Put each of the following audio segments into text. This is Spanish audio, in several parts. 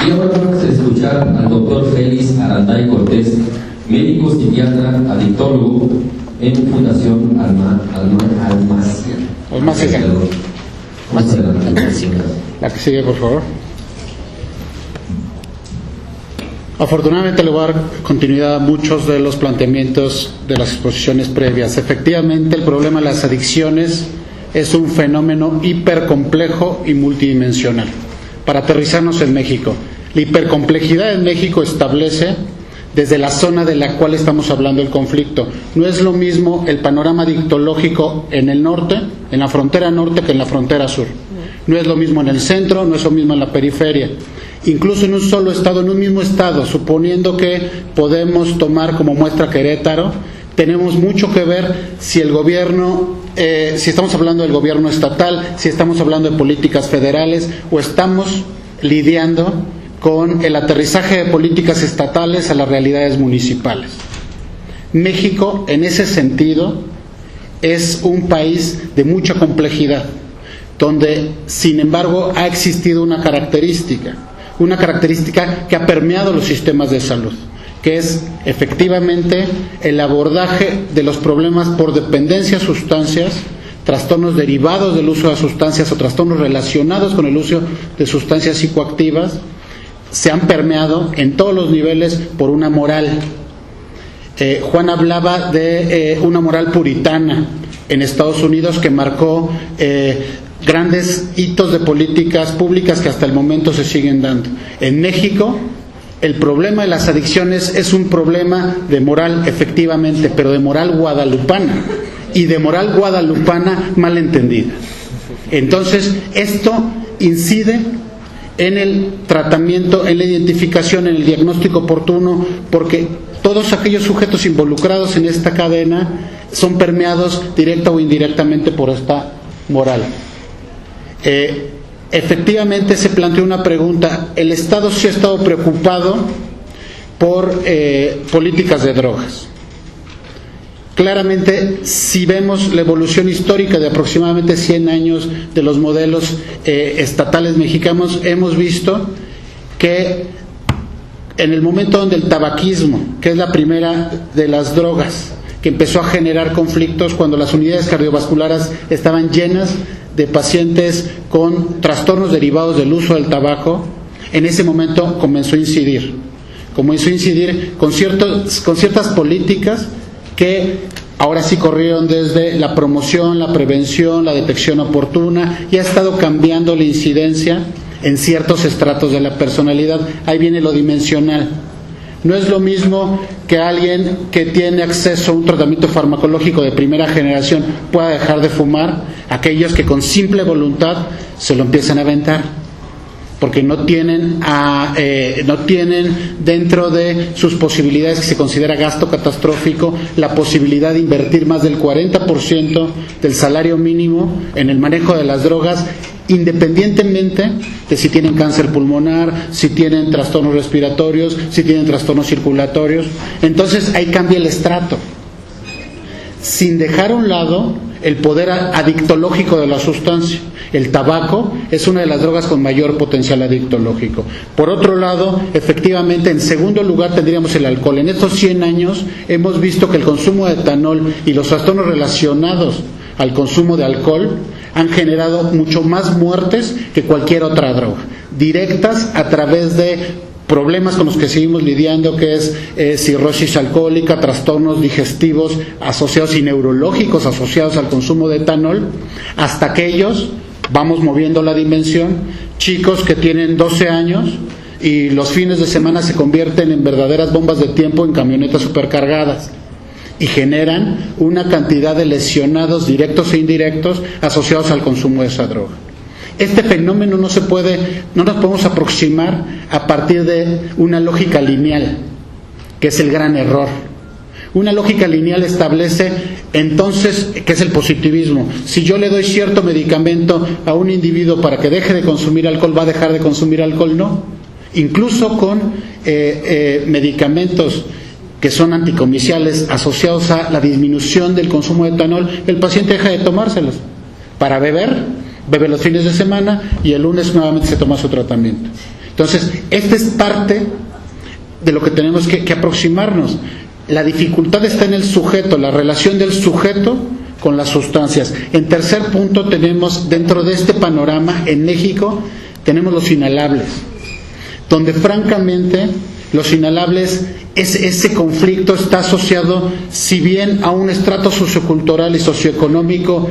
Y ahora vamos a escuchar al doctor Félix Aranday Cortés, médico psiquiatra, adictólogo en Fundación Almacia. La que sigue, por favor. Afortunadamente le voy a dar continuidad a muchos de los planteamientos de las exposiciones previas. Efectivamente, el problema de las adicciones es un fenómeno hipercomplejo y multidimensional. Para aterrizarnos en México, la hipercomplejidad en México establece desde la zona de la cual estamos hablando el conflicto. No es lo mismo el panorama adictológico en el norte, en la frontera norte, que en la frontera sur. No es lo mismo en el centro, no es lo mismo en la periferia. Incluso en un solo estado, en un mismo estado, suponiendo que podemos tomar como muestra Querétaro, tenemos mucho que ver si el gobierno, si estamos hablando del gobierno estatal, si estamos hablando de políticas federales o estamos lidiando con el aterrizaje de políticas estatales a las realidades municipales. México, en ese sentido, es un país de mucha complejidad, donde, sin embargo, ha existido una característica que ha permeado los sistemas de salud, que es efectivamente el abordaje de los problemas por dependencia a sustancias, trastornos derivados del uso de sustancias o trastornos relacionados con el uso de sustancias psicoactivas, se han permeado en todos los niveles por una moral. Juan hablaba de una moral puritana en Estados Unidos que marcó grandes hitos de políticas públicas que hasta el momento se siguen dando. En México, el problema de las adicciones es un problema de moral, efectivamente, pero de moral guadalupana, y de moral guadalupana mal entendida. Entonces, esto incide en el tratamiento, en la identificación, en el diagnóstico oportuno, porque todos aquellos sujetos involucrados en esta cadena son permeados directa o indirectamente por esta moral. Efectivamente se planteó una pregunta: el Estado sí ha estado preocupado por políticas de drogas. Claramente, si vemos la evolución histórica de aproximadamente 100 años de los modelos estatales mexicanos, hemos visto que en el momento donde el tabaquismo, que es la primera de las drogas que empezó a generar conflictos, cuando las unidades cardiovasculares estaban llenas de pacientes con trastornos derivados del uso del tabaco, en ese momento comenzó a incidir con ciertas políticas que ahora sí corrieron desde la promoción, la prevención, la detección oportuna, y ha estado cambiando la incidencia en ciertos estratos de la personalidad. Ahí viene lo dimensional. No es lo mismo que alguien que tiene acceso a un tratamiento farmacológico de primera generación pueda dejar de fumar, aquellos que con simple voluntad se lo empiezan a aventar, porque no tienen dentro de sus posibilidades, que se considera gasto catastrófico, la posibilidad de invertir más del 40% del salario mínimo en el manejo de las drogas, independientemente de si tienen cáncer pulmonar, si tienen trastornos respiratorios, si tienen trastornos circulatorios. Entonces ahí cambia el estrato, sin dejar a un lado el poder adictológico de la sustancia. El tabaco es una de las drogas con mayor potencial adictológico. Por otro lado, efectivamente, en segundo lugar tendríamos el alcohol. En estos 100 años hemos visto que el consumo de etanol y los trastornos relacionados al consumo de alcohol han generado mucho más muertes que cualquier otra droga, directas a través de problemas con los que seguimos lidiando, que es cirrosis alcohólica, trastornos digestivos asociados y neurológicos asociados al consumo de etanol, hasta aquellos, vamos moviendo la dimensión, chicos que tienen 12 años y los fines de semana se convierten en verdaderas bombas de tiempo en camionetas supercargadas y generan una cantidad de lesionados directos e indirectos asociados al consumo de esa droga. Este fenómeno no nos podemos aproximar a partir de una lógica lineal, que es el gran error. Una lógica lineal establece entonces, que es el positivismo: si yo le doy cierto medicamento a un individuo para que deje de consumir alcohol, va a dejar de consumir alcohol. No. Incluso con medicamentos que son anticomiciales asociados a la disminución del consumo de etanol, el paciente deja de tomárselos para bebe los fines de semana y el lunes nuevamente se toma su tratamiento. Entonces, esta es parte de lo que tenemos que aproximarnos. La dificultad está en el sujeto, la relación del sujeto con las sustancias. En tercer punto tenemos, dentro de este panorama, en México, tenemos los inhalables, donde francamente los inhalables, ese conflicto está asociado, si bien a un estrato sociocultural y socioeconómico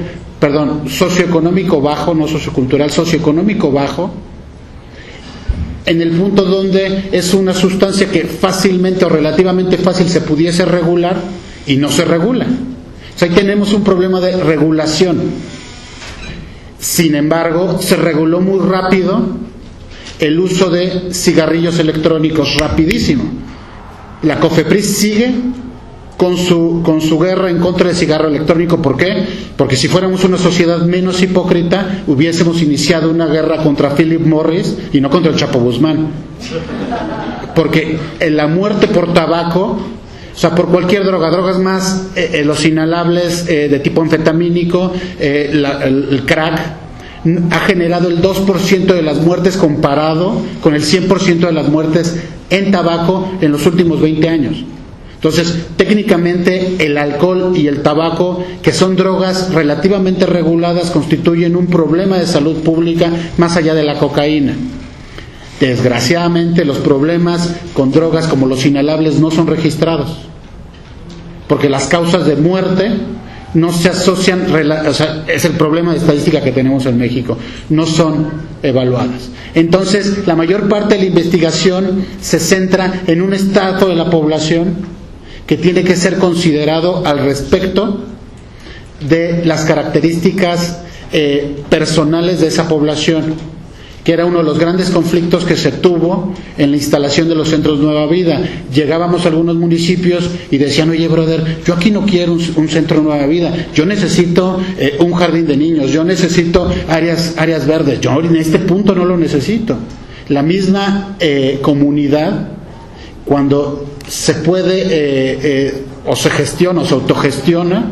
bajo, no sociocultural, socioeconómico bajo, en el punto donde es una sustancia que fácilmente o relativamente fácil se pudiese regular y no se regula. O sea, ahí tenemos un problema de regulación. Sin embargo, se reguló muy rápido el uso de cigarrillos electrónicos, rapidísimo. La COFEPRIS sigue con su guerra en contra del cigarro electrónico. ¿Por qué? Porque si fuéramos una sociedad menos hipócrita, hubiésemos iniciado una guerra contra Philip Morris y no contra el Chapo Guzmán. Porque la muerte por tabaco, o sea, por cualquier droga, drogas más, los inhalables de tipo anfetamínico, el crack, ha generado el 2% de las muertes comparado con el 100% de las muertes en tabaco en los últimos 20 años. Entonces, técnicamente el alcohol y el tabaco, que son drogas relativamente reguladas, constituyen un problema de salud pública más allá de la cocaína. Desgraciadamente, los problemas con drogas como los inhalables no son registrados, porque las causas de muerte no se asocian, o sea, es el problema de estadística que tenemos en México, no son evaluadas. Entonces, la mayor parte de la investigación se centra en un estrato de la población que tiene que ser considerado al respecto de las características personales de esa población, que era uno de los grandes conflictos que se tuvo en la instalación de los centros Nueva Vida. Llegábamos a algunos municipios y decían: oye, brother, yo aquí no quiero un centro Nueva Vida, yo necesito un jardín de niños, yo necesito áreas verdes, yo en este punto no lo necesito. La misma comunidad, cuando se puede o se gestiona o se autogestiona,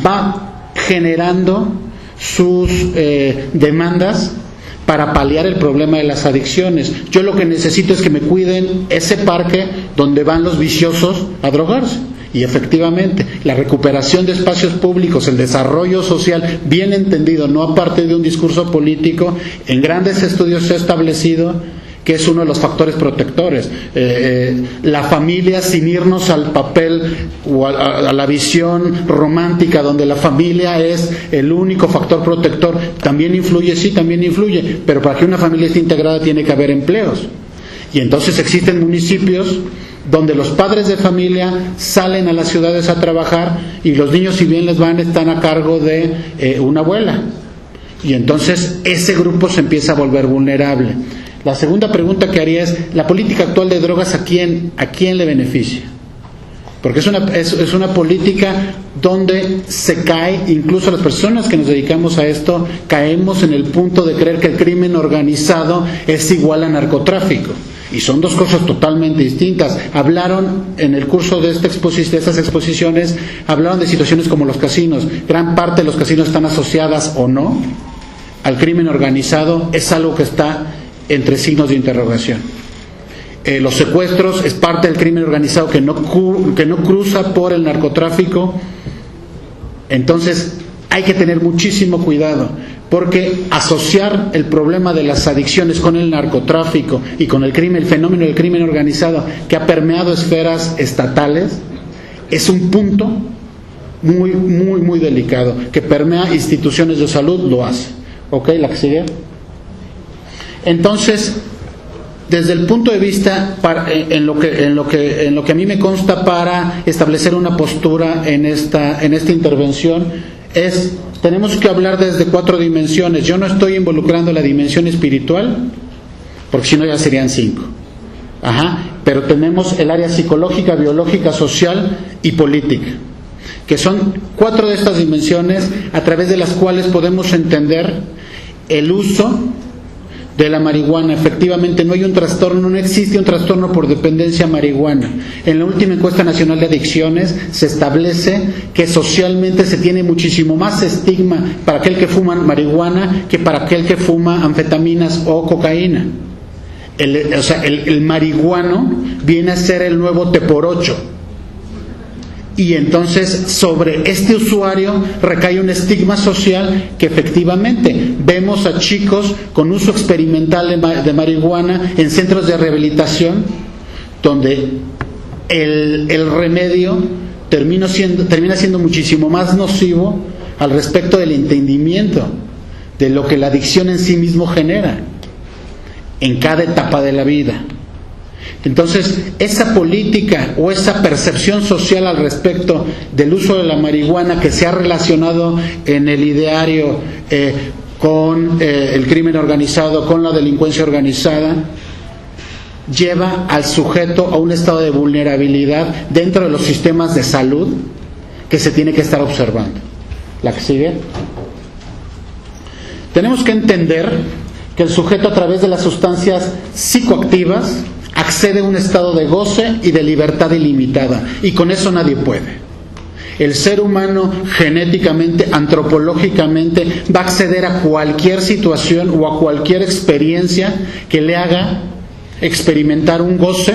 va generando sus demandas para paliar el problema de las adicciones. Yo lo que necesito es que me cuiden ese parque donde van los viciosos a drogarse. Y efectivamente, la recuperación de espacios públicos, el desarrollo social, bien entendido, no aparte de un discurso político, en grandes estudios se ha establecido que es uno de los factores protectores. La familia, sin irnos al papel o a la visión romántica donde la familia es el único factor protector, también influye, sí, también influye, pero para que una familia esté integrada tiene que haber empleos. Y entonces existen municipios donde los padres de familia salen a las ciudades a trabajar y los niños, si bien les van, están a cargo de una abuela. Y entonces ese grupo se empieza a volver vulnerable. La segunda pregunta que haría es: ¿la política actual de drogas a quién le beneficia? Porque es una política donde se cae, incluso las personas que nos dedicamos a esto, caemos en el punto de creer que el crimen organizado es igual a narcotráfico. Y son dos cosas totalmente distintas. Hablaron en el curso de estas exposiciones, hablaron de situaciones como los casinos. Gran parte de los casinos están asociadas o no al crimen organizado, es algo que está entre signos de interrogación. Los secuestros es parte del crimen organizado que no cruza por el narcotráfico. Entonces hay que tener muchísimo cuidado, porque asociar el problema de las adicciones con el narcotráfico y con el fenómeno del crimen organizado que ha permeado esferas estatales, es un punto muy, muy, muy delicado, que permea instituciones de salud, lo hace. ¿Ok? La que sigue. Entonces, desde el punto de vista, en lo que a mí me consta para establecer una postura en esta intervención, tenemos que hablar desde 4 dimensiones. Yo no estoy involucrando la dimensión espiritual, porque si no ya serían 5. Pero tenemos el área psicológica, biológica, social y política, que son 4 de estas dimensiones a través de las cuales podemos entender el uso de la marihuana. Efectivamente no existe un trastorno por dependencia a marihuana. En la última encuesta nacional de adicciones se establece que socialmente se tiene muchísimo más estigma para aquel que fuma marihuana que para aquel que fuma anfetaminas o cocaína. el marihuano viene a ser el nuevo Te por 8. Y entonces sobre este usuario recae un estigma social que efectivamente vemos a chicos con uso experimental de marihuana en centros de rehabilitación, donde el remedio termina siendo muchísimo más nocivo al respecto del entendimiento de lo que la adicción en sí mismo genera en cada etapa de la vida. Entonces, esa política o esa percepción social al respecto del uso de la marihuana que se ha relacionado en el ideario con el crimen organizado, con la delincuencia organizada, lleva al sujeto a un estado de vulnerabilidad dentro de los sistemas de salud que se tiene que estar observando. ¿La que sigue? Tenemos que entender que el sujeto, a través de las sustancias psicoactivas, accede a un estado de goce y de libertad ilimitada, y con eso nadie puede. El ser humano genéticamente, antropológicamente, va a acceder a cualquier situación o a cualquier experiencia que le haga experimentar un goce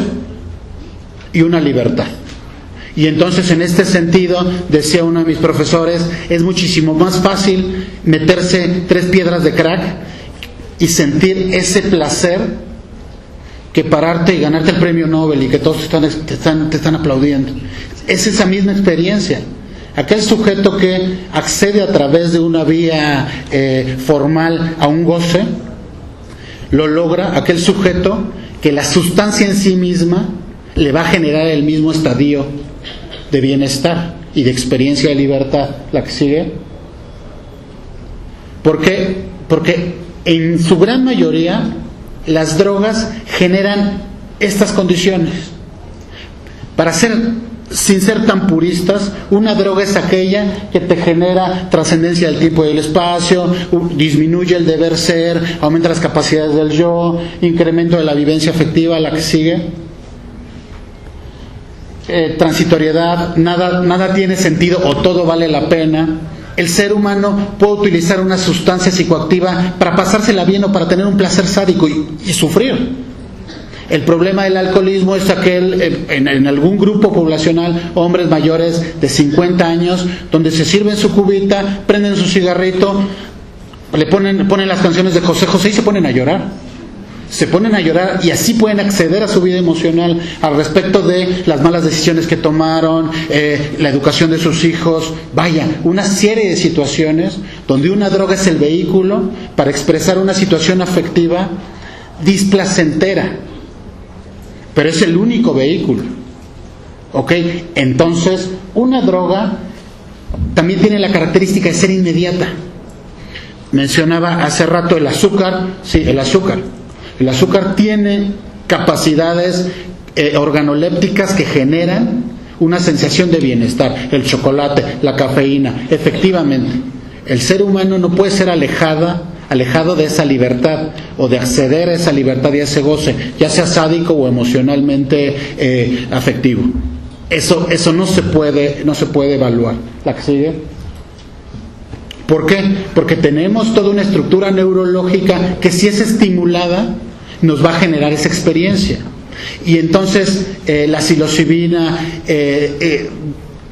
y una libertad. Y entonces, en este sentido, decía uno de mis profesores, es muchísimo más fácil meterse 3 piedras de crack y sentir ese placer que pararte y ganarte el premio Nobel y que todos te están aplaudiendo. Es esa misma experiencia. Aquel sujeto que accede a través de una vía formal a un goce, lo logra aquel sujeto que la sustancia en sí misma le va a generar el mismo estadio de bienestar y de experiencia de libertad. ¿La que sigue? ¿Por qué? Porque en su gran mayoría las drogas generan estas condiciones. Sin ser tan puristas, una droga es aquella que te genera trascendencia del tiempo y del espacio, disminuye el deber ser, aumenta las capacidades del yo, incremento de la vivencia afectiva. La que sigue, transitoriedad, nada tiene sentido o todo vale la pena. El ser humano puede utilizar una sustancia psicoactiva para pasársela bien o para tener un placer sádico y sufrir. El problema del alcoholismo es aquel, en algún grupo poblacional, hombres mayores de 50 años, donde se sirven su cubita, prenden su cigarrito, le ponen las canciones de José José y se ponen a llorar. Se ponen a llorar y así pueden acceder a su vida emocional al respecto de las malas decisiones que tomaron, la educación de sus hijos. Vaya, una serie de situaciones donde una droga es el vehículo para expresar una situación afectiva displacentera, pero es el único vehículo. ¿Ok? Entonces, una droga también tiene la característica de ser inmediata. Mencionaba hace rato el azúcar. Sí, el azúcar. El azúcar tiene capacidades organolépticas que generan una sensación de bienestar. El chocolate, la cafeína, efectivamente. El ser humano no puede ser alejado de esa libertad o de acceder a esa libertad y a ese goce, ya sea sádico o emocionalmente afectivo. Eso no se puede evaluar. ¿La que sigue? ¿Por qué? Porque tenemos toda una estructura neurológica que, si es estimulada, nos va a generar esa experiencia. Y entonces la psilocibina, que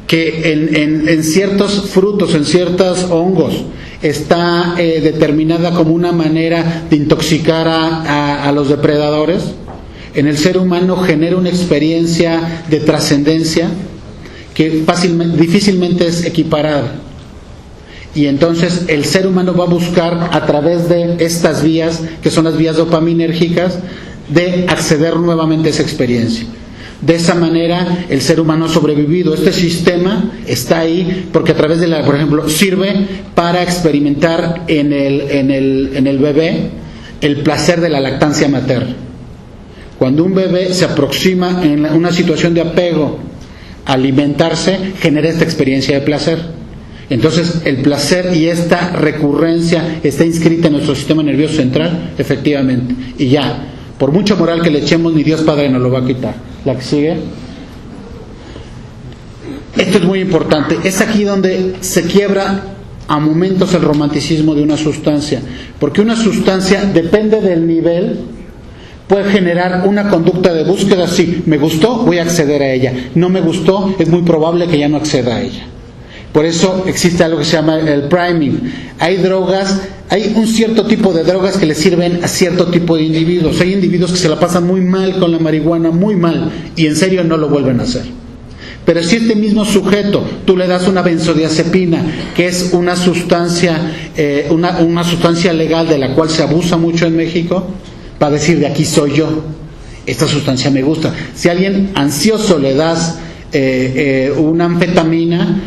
en ciertos frutos, en ciertos hongos, está determinada como una manera de intoxicar a los depredadores, en el ser humano genera una experiencia de trascendencia que difícilmente es equiparada. Y entonces el ser humano va a buscar, a través de estas vías, que son las vías dopaminérgicas, de acceder nuevamente a esa experiencia. De esa manera el ser humano ha sobrevivido. Este sistema está ahí porque, a través de por ejemplo, sirve para experimentar en el bebé el placer de la lactancia materna. Cuando un bebé se aproxima en una situación de apego a alimentarse, genera esta experiencia de placer. Entonces el placer y esta recurrencia está inscrita en nuestro sistema nervioso central, efectivamente. Y ya, por mucha moral que le echemos, ni Dios Padre nos lo va a quitar. ¿La que sigue? Esto es muy importante. Es aquí donde se quiebra a momentos el romanticismo de una sustancia. Porque una sustancia depende del nivel puede generar una conducta de búsqueda. Sí, me gustó, voy a acceder a ella. No me gustó, es muy probable que ya no acceda a ella. Por eso existe algo que se llama el priming. Hay un cierto tipo de drogas que le sirven a cierto tipo de individuos. Hay individuos que se la pasan muy mal con la marihuana, muy mal, y en serio no lo vuelven a hacer. Pero si este mismo sujeto tú le das una benzodiazepina, que es una sustancia, una sustancia legal de la cual se abusa mucho en México, va a decir: de aquí soy yo, esta sustancia me gusta. Si a alguien ansioso le das una anfetamina,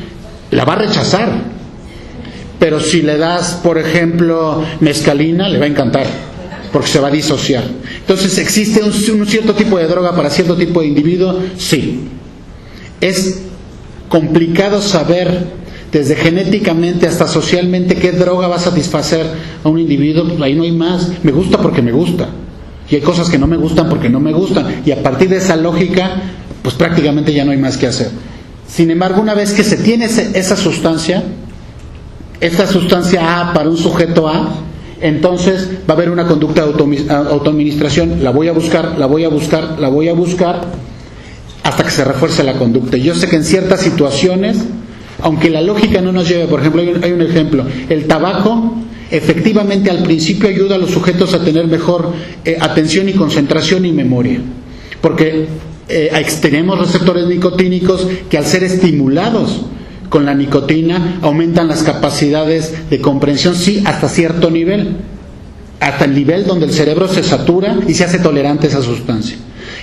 la va a rechazar. Pero si le das, por ejemplo, mescalina, le va a encantar, porque se va a disociar. Entonces, ¿existe un cierto tipo de droga para cierto tipo de individuo? Sí. Es complicado saber desde genéticamente hasta socialmente qué droga va a satisfacer a un individuo. Pues ahí no hay más. Me gusta porque me gusta, y hay cosas que no me gustan porque no me gustan, y a partir de esa lógica pues prácticamente ya no hay más que hacer. Sin embargo, una vez que se tiene esa sustancia, esta sustancia A para un sujeto A, entonces va a haber una conducta de autoadministración. La voy a buscar, la voy a buscar, la voy a buscar, hasta que se refuerce la conducta. Yo sé que en ciertas situaciones, aunque la lógica no nos lleve, por ejemplo, hay un ejemplo: el tabaco efectivamente al principio ayuda a los sujetos a tener mejor atención y concentración y memoria, porque tenemos receptores nicotínicos que, al ser estimulados con la nicotina, aumentan las capacidades de comprensión, sí, hasta cierto nivel, hasta el nivel donde el cerebro se satura y se hace tolerante a esa sustancia.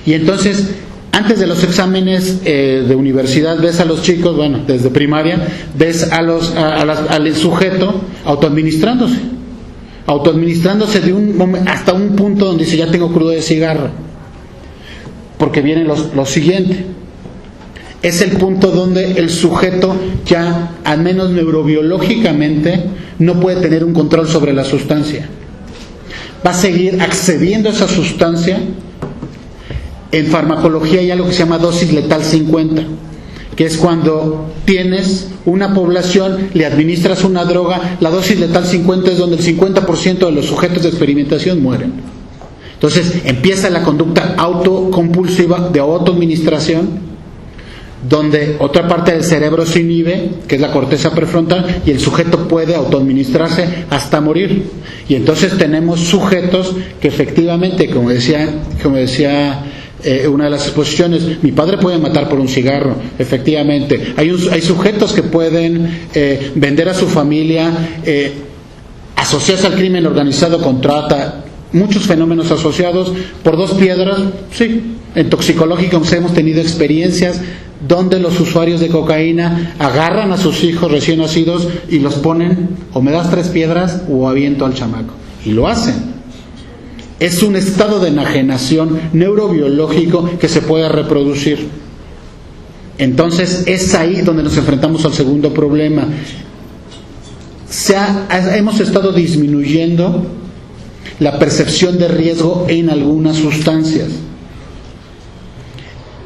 Y entonces, antes de los exámenes de universidad, ves a los chicos, bueno, desde primaria, ves al sujeto autoadministrándose hasta un punto donde dice: ya tengo crudo de cigarro. Porque viene lo siguiente. Es el punto donde el sujeto ya, al menos neurobiológicamente, no puede tener un control sobre la sustancia. Va a seguir accediendo a esa sustancia. En farmacología hay algo que se llama dosis letal 50, que es cuando tienes una población, le administras una droga, la dosis letal 50 es donde el 50% de los sujetos de experimentación mueren. Entonces empieza la conducta autocompulsiva de autoadministración, donde otra parte del cerebro se inhibe, que es la corteza prefrontal, y el sujeto puede autoadministrarse hasta morir. Y entonces tenemos sujetos que efectivamente, como decía una de las exposiciones, mi padre puede matar por un cigarro. Efectivamente, hay sujetos que pueden vender a su familia, asociarse al crimen organizado con trata, muchos fenómenos asociados por 2 piedras. Sí, en toxicológicos hemos tenido experiencias donde los usuarios de cocaína agarran a sus hijos recién nacidos y los ponen: o me das 3 piedras o aviento al chamaco. Y lo hacen. Es un estado de enajenación neurobiológico que se puede reproducir. Entonces es ahí donde nos enfrentamos al segundo problema. Hemos estado disminuyendo la percepción de riesgo en algunas sustancias.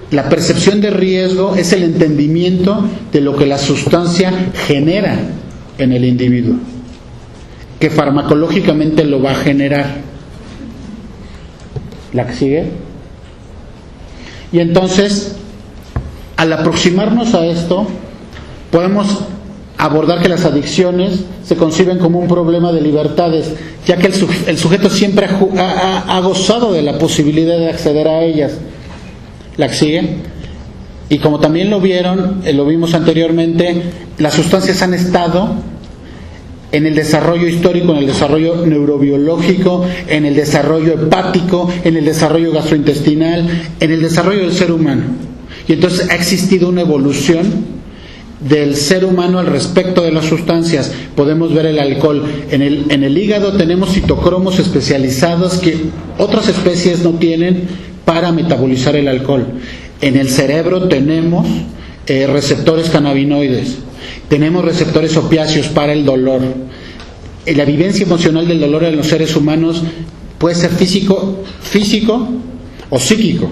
La percepción de riesgo es el entendimiento de lo que la sustancia genera en el individuo, que farmacológicamente lo va a generar. ¿La que sigue? Y entonces, al aproximarnos a esto, podemos abordar que las adicciones se conciben como un problema de libertades, ya que el sujeto siempre ha gozado de la posibilidad de acceder a ellas. ¿La que sigue? Y como también lo vimos anteriormente, las sustancias han estado en el desarrollo histórico, en el desarrollo neurobiológico, en el desarrollo hepático, en el desarrollo gastrointestinal, en el desarrollo del ser humano. Y entonces ha existido una evolución del ser humano al respecto de las sustancias. Podemos ver el alcohol. En el hígado tenemos citocromos especializados que otras especies no tienen para metabolizar el alcohol. En el cerebro tenemos receptores cannabinoides, tenemos receptores opiáceos para el dolor. La vivencia emocional del dolor en los seres humanos puede ser físico o psíquico.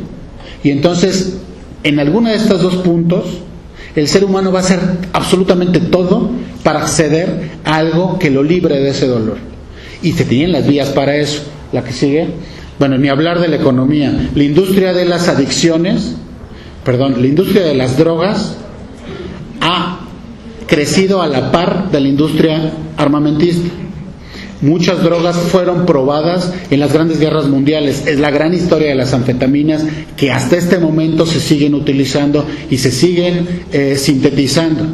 Y entonces, en alguno de estos 2 puntos, el ser humano va a hacer absolutamente todo para acceder a algo que lo libre de ese dolor. Y se tienen las vías para eso. La que sigue. bueno, ni hablar de la economía, la industria de las adicciones, la industria de las drogas ha crecido a la par de la industria armamentista. Muchas drogas fueron probadas en las grandes guerras mundiales. Es la gran historia de las anfetaminas que hasta este momento se siguen utilizando y se siguen sintetizando.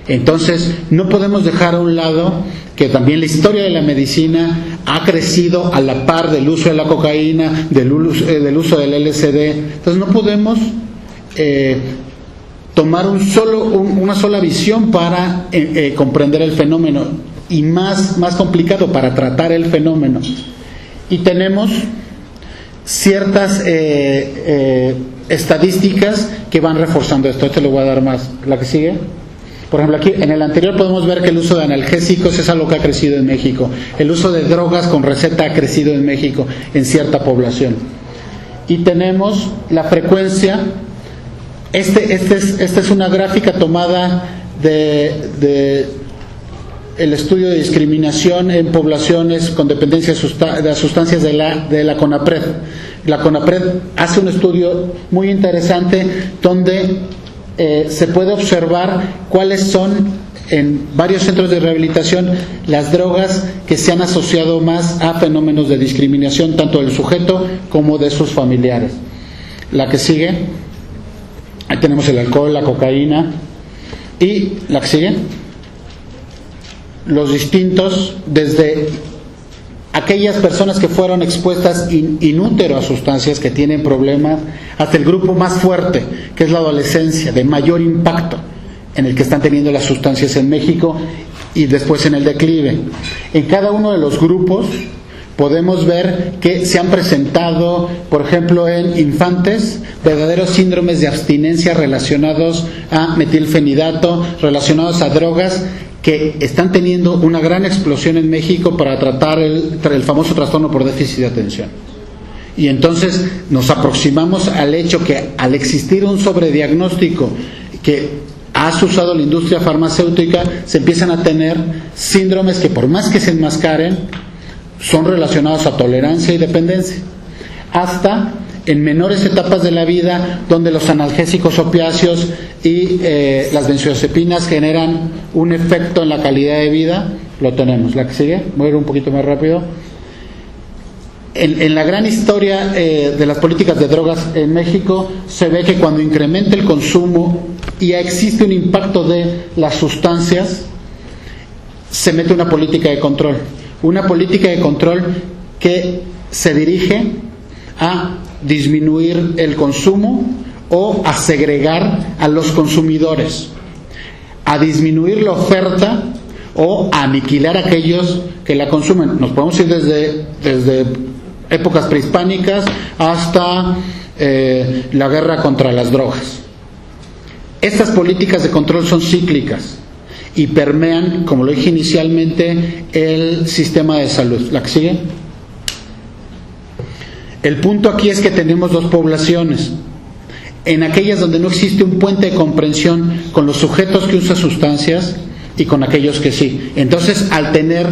Entonces, no podemos dejar a un lado que también la historia de la medicina ha crecido a la par del uso de la cocaína, del uso del LSD. Entonces, no podemos tomar una sola visión para comprender el fenómeno, y más complicado para tratar el fenómeno. Y tenemos ciertas estadísticas que van reforzando esto. Este le voy a dar más. ¿La que sigue? Por ejemplo, aquí en el anterior podemos ver que el uso de analgésicos es algo que ha crecido en México. El uso de drogas con receta ha crecido en México en cierta población. Y tenemos la frecuencia. Esta es una gráfica tomada de el estudio de discriminación en poblaciones con dependencia de sustancias de la CONAPRED. La CONAPRED hace un estudio muy interesante donde se puede observar cuáles son en varios centros de rehabilitación las drogas que se han asociado más a fenómenos de discriminación, tanto del sujeto como de sus familiares. La que sigue, ahí tenemos el alcohol, la cocaína, y la que sigue, los distintos, desde aquellas personas que fueron expuestas in útero a sustancias que tienen problemas, hasta el grupo más fuerte, que es la adolescencia, de mayor impacto, en el que están teniendo las sustancias en México y después en el declive. En cada uno de los grupos podemos ver que se han presentado, por ejemplo, en infantes, verdaderos síndromes de abstinencia relacionados a metilfenidato, relacionados a drogas, que están teniendo una gran explosión en México para tratar el famoso trastorno por déficit de atención. Y entonces nos aproximamos al hecho que al existir un sobrediagnóstico que ha usado la industria farmacéutica, se empiezan a tener síndromes que por más que se enmascaren, son relacionados a tolerancia y dependencia, hasta en menores etapas de la vida, donde los analgésicos opiáceos y las benzodiazepinas generan un efecto en la calidad de vida. Lo tenemos. La que sigue, voy a ir un poquito más rápido. En la gran historia de las políticas de drogas en México, se ve que cuando incrementa el consumo y existe un impacto de las sustancias, se mete una política de control. Una política de control que se dirige a disminuir el consumo o a segregar a los consumidores, a disminuir la oferta o a aniquilar a aquellos que la consumen. Nos podemos ir desde épocas prehispánicas hasta la guerra contra las drogas. Estas políticas de control son cíclicas y permean, como lo dije inicialmente, el sistema de salud. ¿La que sigue? El punto aquí es que tenemos dos poblaciones. En aquellas donde no existe un puente de comprensión con los sujetos que usan sustancias y con aquellos que sí. Entonces, al tener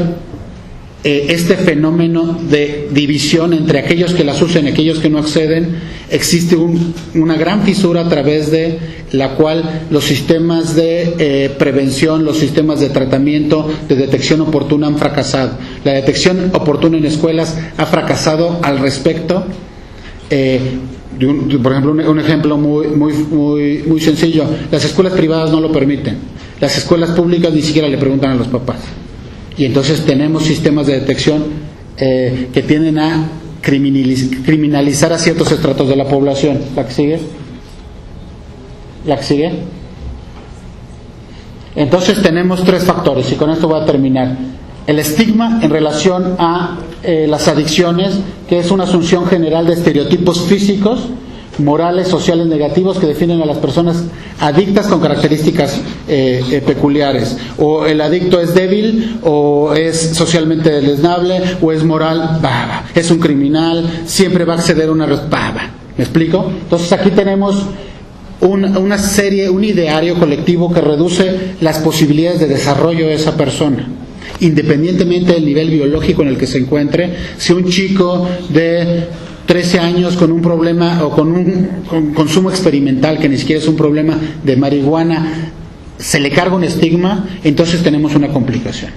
este fenómeno de división entre aquellos que las usan y aquellos que no acceden, existe una gran fisura a través de la cual los sistemas de prevención, los sistemas de tratamiento, de detección oportuna han fracasado. La detección oportuna en escuelas ha fracasado al respecto. Por ejemplo, un ejemplo muy sencillo: las escuelas privadas no lo permiten, las escuelas públicas ni siquiera le preguntan a los papás. Y entonces tenemos sistemas de detección que tienden a criminalizar a ciertos estratos de la población. ¿La que sigue? ¿La que sigue? Entonces tenemos tres factores, y con esto voy a terminar. El estigma en relación a las adicciones, que es una asunción general de estereotipos físicos, morales, sociales negativos que definen a las personas adictas con características peculiares. O el adicto es débil, o es socialmente deleznable, o es moral, es un criminal, siempre va a acceder a una baba. ¿Me explico? Entonces aquí tenemos una serie, un ideario colectivo que reduce las posibilidades de desarrollo de esa persona. independientemente del nivel biológico en el que se encuentre. Si un chico de 13 años con un problema o con consumo experimental, que ni siquiera es un problema de marihuana, se le carga un estigma, entonces tenemos una complicación.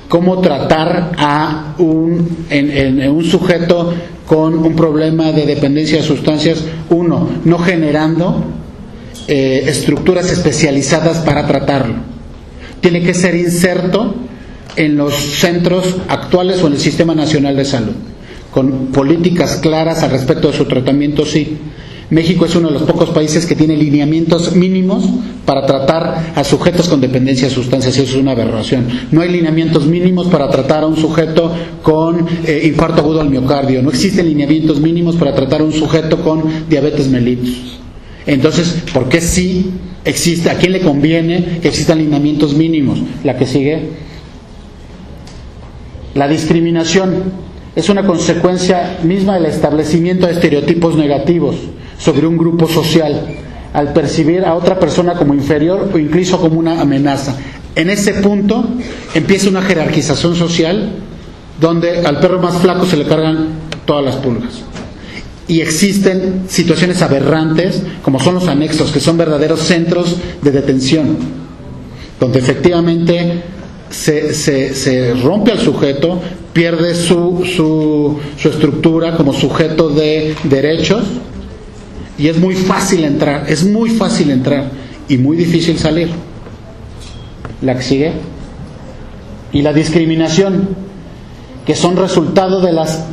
¿Cómo tratar a un sujeto con un problema de dependencia de sustancias? Uno, no generando estructuras especializadas para tratarlo. Tiene que ser inserto en los centros actuales o en el Sistema Nacional de Salud, con políticas claras al respecto de su tratamiento, sí. México es uno de los pocos países que tiene lineamientos mínimos para tratar a sujetos con dependencia de sustancias, y eso es una aberración. No hay lineamientos mínimos para tratar a un sujeto con infarto agudo al miocardio, no existen lineamientos mínimos para tratar a un sujeto con diabetes mellitus. Entonces, ¿por qué sí existe? ¿A quién le conviene que existan lineamientos mínimos? La que sigue. La discriminación es una consecuencia misma del establecimiento de estereotipos negativos sobre un grupo social, al percibir a otra persona como inferior o incluso como una amenaza. En ese punto empieza una jerarquización social donde al perro más flaco se le cargan todas las pulgas. Y existen situaciones aberrantes, como son los anexos, que son verdaderos centros de detención, donde efectivamente se rompe al sujeto, pierde su estructura como sujeto de derechos, y es muy fácil entrar y muy difícil salir. La que sigue. Y la discriminación, que son resultado de las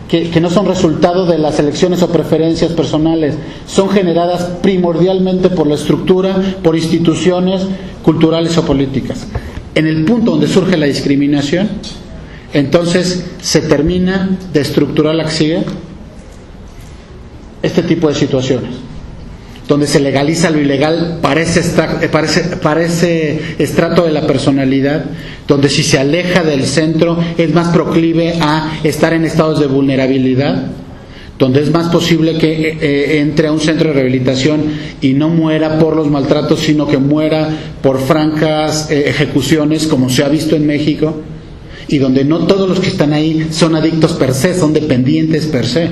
que no son resultado de las elecciones o preferencias personales, son generadas primordialmente por la estructura, por instituciones culturales o políticas. En el punto donde surge la discriminación, entonces se termina de estructurar la que sigue, este tipo de situaciones, donde se legaliza lo ilegal para ese estrato de la personalidad, donde si se aleja del centro es más proclive a estar en estados de vulnerabilidad, donde es más posible que entre a un centro de rehabilitación y no muera por los maltratos, sino que muera por francas ejecuciones, como se ha visto en México, y donde no todos los que están ahí son adictos per se, son dependientes per se.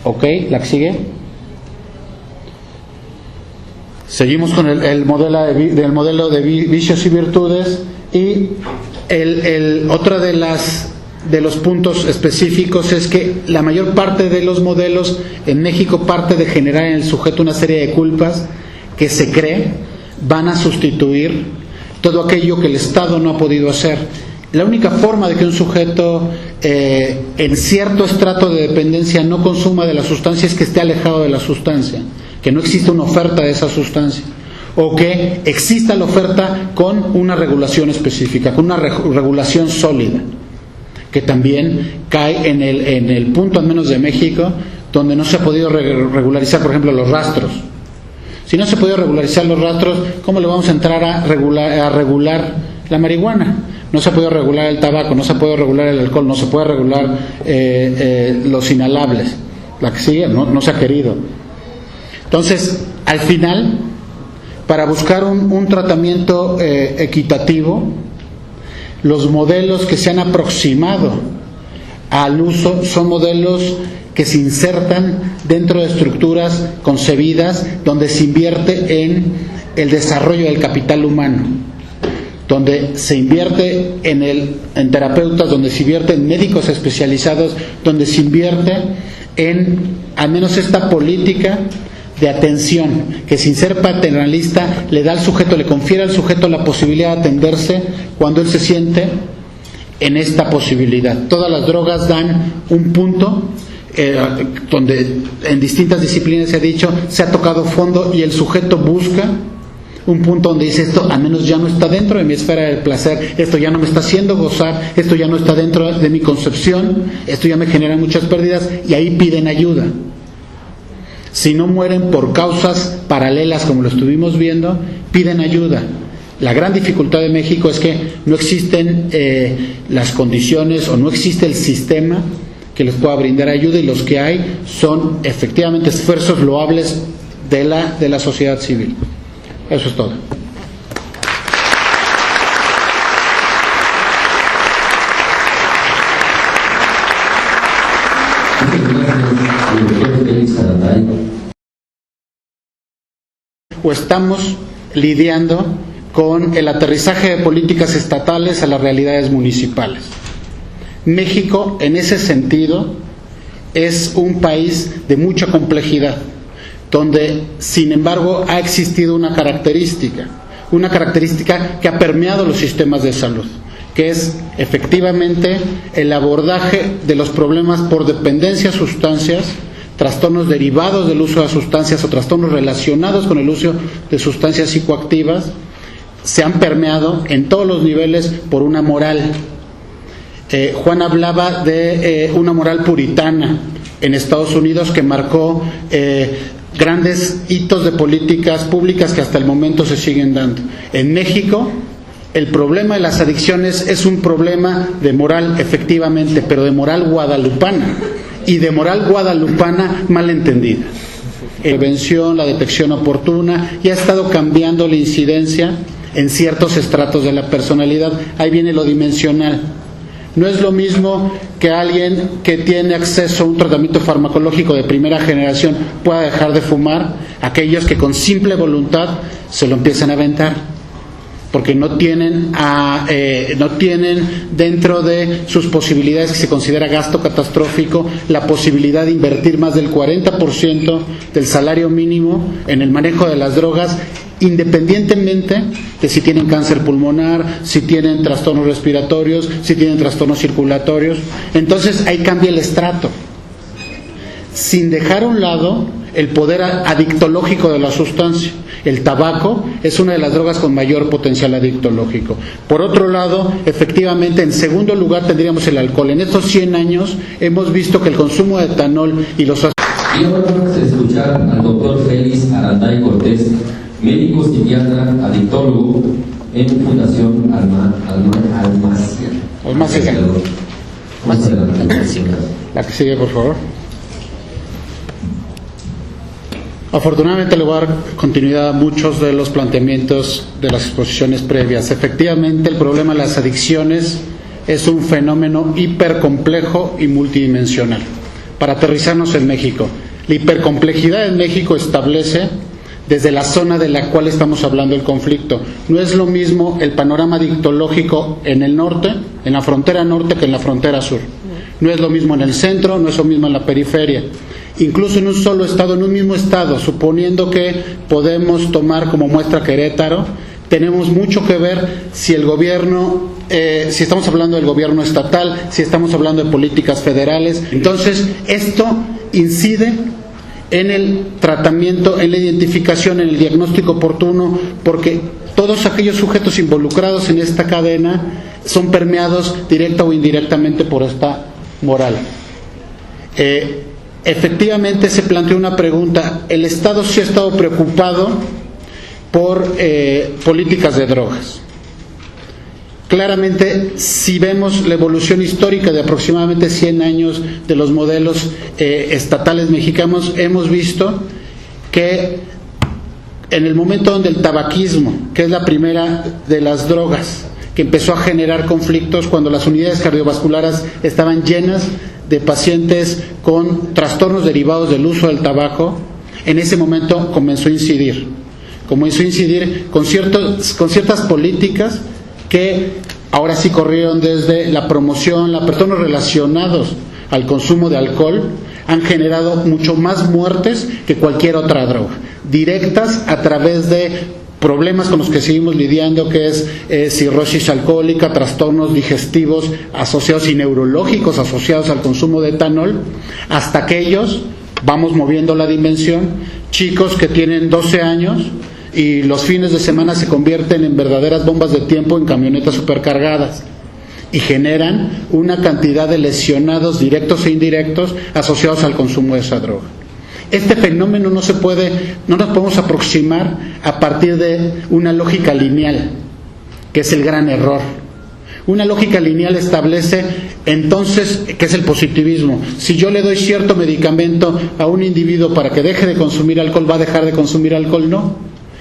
¿Ok? ¿La que sigue? Seguimos con el modelo de vicios y virtudes, y otra de los puntos específicos es que la mayor parte de los modelos en México parte de generar en el sujeto una serie de culpas que se cree van a sustituir todo aquello que el Estado no ha podido hacer. La única forma de que un sujeto en cierto estrato de dependencia no consuma de la sustancia es que esté alejado de la sustancia, que no exista una oferta de esa sustancia, o que exista la oferta con una regulación específica, con una regulación sólida, que también cae en el punto, al menos de México, donde no se ha podido regularizar, por ejemplo, los rastros. Si no se ha podido regularizar los rastros, ¿cómo le vamos a entrar a regular la marihuana? No se ha podido regular el tabaco, no se ha podido regular el alcohol, no se puede regular los inhalables. La que sigue, no se ha querido. Entonces, al final, para buscar un tratamiento equitativo, los modelos que se han aproximado al uso son modelos que se insertan dentro de estructuras concebidas donde se invierte en el desarrollo del capital humano, donde se invierte en terapeutas, donde se invierte en médicos especializados, donde se invierte en al menos esta política de atención, que sin ser paternalista le da al sujeto, le confiere al sujeto la posibilidad de atenderse cuando él se siente en esta posibilidad. Todas las drogas dan un punto donde en distintas disciplinas se ha dicho, se ha tocado fondo y el sujeto busca un punto donde dice, esto al menos ya no está dentro de mi esfera del placer, esto ya no me está haciendo gozar, esto ya no está dentro de mi concepción, esto ya me genera muchas pérdidas, y ahí piden ayuda. Si no mueren por causas paralelas como lo estuvimos viendo, piden ayuda. La gran dificultad de México es que no existen las condiciones o no existe el sistema que les pueda brindar ayuda, y los que hay son efectivamente esfuerzos loables de la sociedad civil. Eso es todo. al doctor Félix Aranday. O estamos lidiando con el aterrizaje de políticas estatales a las realidades municipales. México, en ese sentido, es un país de mucha complejidad, donde, sin embargo, ha existido una característica que ha permeado los sistemas de salud, que es efectivamente el abordaje de los problemas por dependencia a sustancias, trastornos derivados del uso de sustancias o trastornos relacionados con el uso de sustancias psicoactivas, se han permeado en todos los niveles por una moral. Juan hablaba de una moral puritana en Estados Unidos que marcó grandes hitos de políticas públicas que hasta el momento se siguen dando. En México, el problema de las adicciones es un problema de moral, efectivamente, pero de moral guadalupana, y de moral guadalupana mal entendida. La prevención, la detección oportuna, y ha estado cambiando la incidencia en ciertos estratos de la personalidad. Ahí viene lo dimensional. No es lo mismo que alguien que tiene acceso a un tratamiento farmacológico de primera generación pueda dejar de fumar, aquellos que con simple voluntad se lo empiezan a aventar, porque no tienen dentro de sus posibilidades, que se considera gasto catastrófico, la posibilidad de invertir más del 40% del salario mínimo en el manejo de las drogas, independientemente de si tienen cáncer pulmonar, si tienen trastornos respiratorios, si tienen trastornos circulatorios. Entonces ahí cambia el estrato, sin dejar a un lado el poder adictológico de la sustancia. El tabaco es una de las drogas con mayor potencial adictológico. Por otro lado, efectivamente, en segundo lugar tendríamos el alcohol. En estos 100 años hemos visto que el consumo de etanol y los... Y ahora vamos a escuchar al doctor Félix Aranday Cortés, médico psiquiatra, adictólogo en Fundación Almacia. La que sigue, por favor. Afortunadamente le voy a dar continuidad a muchos de los planteamientos de las exposiciones previas. Efectivamente, el problema de las adicciones es un fenómeno hipercomplejo y multidimensional. Para aterrizarnos en México, la hipercomplejidad en México establece desde la zona de la cual estamos hablando el conflicto. No es lo mismo el panorama adictológico en el norte, en la frontera norte, que en la frontera sur. No es lo mismo en el centro, no es lo mismo en la periferia. Incluso en un solo estado, en un mismo estado, suponiendo que podemos tomar como muestra Querétaro, tenemos mucho que ver si el gobierno, si estamos hablando del gobierno estatal, si estamos hablando de políticas federales. Entonces, esto incide en el tratamiento, en la identificación, en el diagnóstico oportuno, porque todos aquellos sujetos involucrados en esta cadena son permeados directa o indirectamente por esta moral. Efectivamente se planteó una pregunta. El Estado sí ha estado preocupado por políticas de drogas. Claramente, si vemos la evolución histórica de aproximadamente 100 años de los modelos estatales mexicanos, hemos visto que en el momento donde el tabaquismo, que es la primera de las drogas que empezó a generar conflictos, cuando las unidades cardiovasculares estaban llenas de pacientes con trastornos derivados del uso del tabaco, en ese momento comenzó a incidir con ciertas políticas que ahora sí corrieron desde la promoción, los trastornos relacionados al consumo de alcohol han generado mucho más muertes que cualquier otra droga, directas a través de problemas con los que seguimos lidiando, que es cirrosis alcohólica, trastornos digestivos asociados y neurológicos asociados al consumo de etanol, hasta aquellos, vamos moviendo la dimensión, chicos que tienen 12 años y los fines de semana se convierten en verdaderas bombas de tiempo en camionetas supercargadas y generan una cantidad de lesionados directos e indirectos asociados al consumo de esa droga. Este fenómeno no nos podemos aproximar a partir de una lógica lineal, que es el gran error. Una lógica lineal establece entonces, que es el positivismo, si yo le doy cierto medicamento a un individuo para que deje de consumir alcohol, ¿va a dejar de consumir alcohol? No.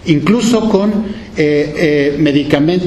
Incluso con medicamentos